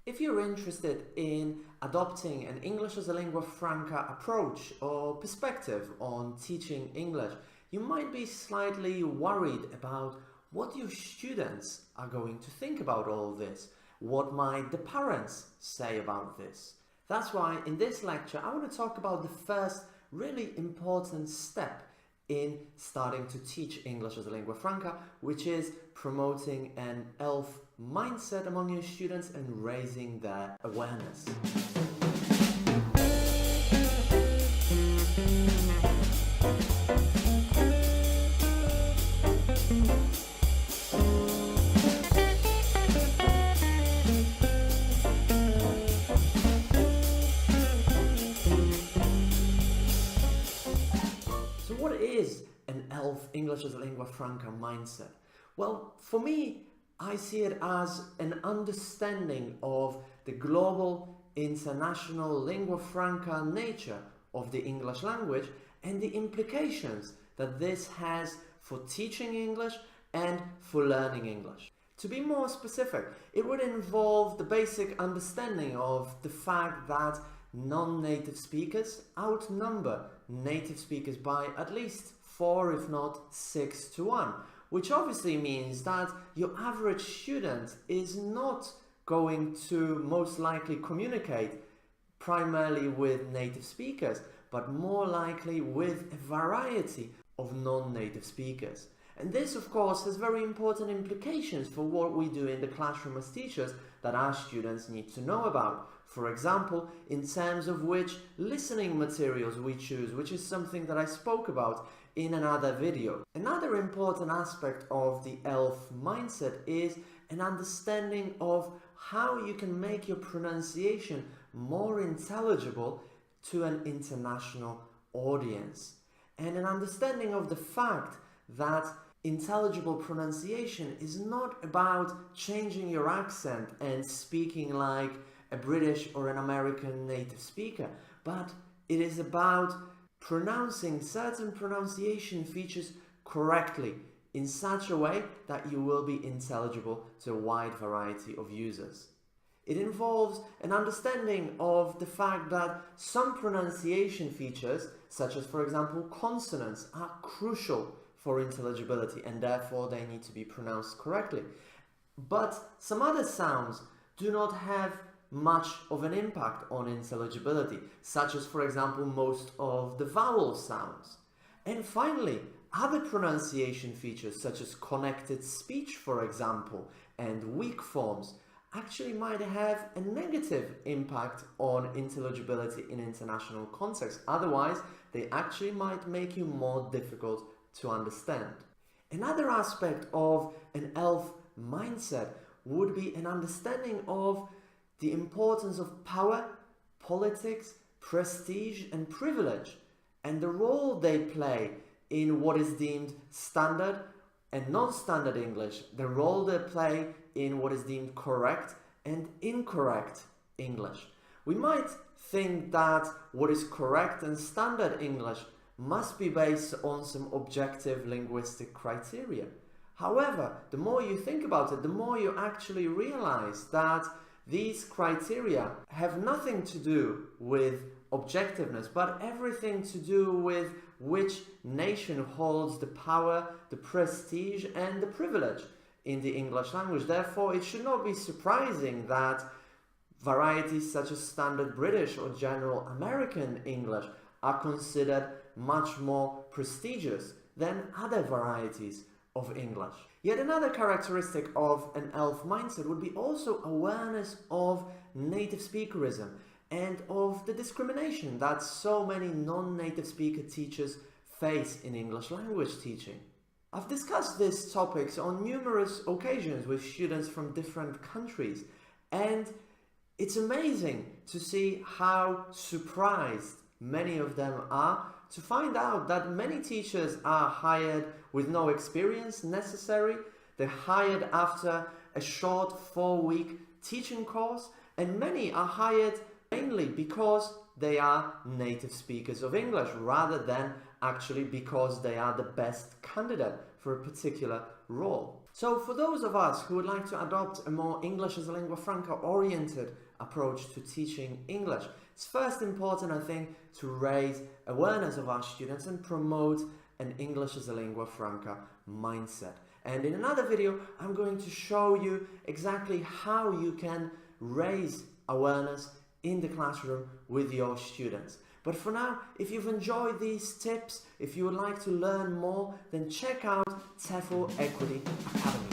If you're interested in adopting an English as a lingua franca approach or perspective on teaching English, you might be slightly worried about what your students are going to think about all this. What might the parents say about this? That's why in this lecture I want to talk about the first really important step in starting to teach English as a lingua franca, which is promoting an ELF mindset among your students and raising their awareness. So what is an ELF, English as a lingua franca mindset? Well, for me, I see it as an understanding of the global, international, lingua franca nature of the English language and the implications that this has for teaching English and for learning English. To be more specific, it would involve the basic understanding of the fact that non-native speakers outnumber native speakers by at least 4, if not 6 to 1, which obviously means that your average student is not going to most likely communicate primarily with native speakers, but more likely with a variety of non-native speakers. And this, of course, has very important implications for what we do in the classroom as teachers that our students need to know about. For example, in terms of which listening materials we choose, which is something that I spoke about in another video. Another important aspect of the ELF mindset is an understanding of how you can make your pronunciation more intelligible to an international audience. And an understanding of the fact that intelligible pronunciation is not about changing your accent and speaking like a British or an American native speaker, but it is about pronouncing certain pronunciation features correctly in such a way that you will be intelligible to a wide variety of users. It involves an understanding of the fact that some pronunciation features, such as for example consonants, are crucial for intelligibility and therefore they need to be pronounced correctly. But some other sounds do not have much of an impact on intelligibility, such as for example most of the vowel sounds. And finally, other pronunciation features such as connected speech, for example, and weak forms actually might have a negative impact on intelligibility in international context. Otherwise, they actually might make you more difficult to understand. Another aspect of an ELF mindset would be an understanding of the importance of power, politics, prestige and privilege, and the role they play in what is deemed standard and non-standard English, the role they play in what is deemed correct and incorrect English. We might think that what is correct and standard English must be based on some objective linguistic criteria. However, the more you think about it, the more you actually realize that these criteria have nothing to do with objectiveness, but everything to do with which nation holds the power, the prestige, and the privilege in the English language. Therefore, it should not be surprising that varieties such as standard British or general American English are considered much more prestigious than other varieties of English. Yet another characteristic of an ELF mindset would be also awareness of native speakerism and of the discrimination that so many non-native speaker teachers face in English language teaching. I've discussed these topics on numerous occasions with students from different countries, and it's amazing to see how surprised many of them are to find out that many teachers are hired with no experience necessary. They're hired after a short 4-week teaching course, and many are hired mainly because they are native speakers of English rather than actually because they are the best candidate for for a particular role. So for those of us who would like to adopt a more English as a lingua franca oriented approach to teaching English, it's first important, I think, to raise awareness of our students and promote an English as a lingua franca mindset. And in another video, I'm going to show you exactly how you can raise awareness in the classroom with your students. But for now, if you've enjoyed these tips, if you would like to learn more, then check out TEFL Equity Academy.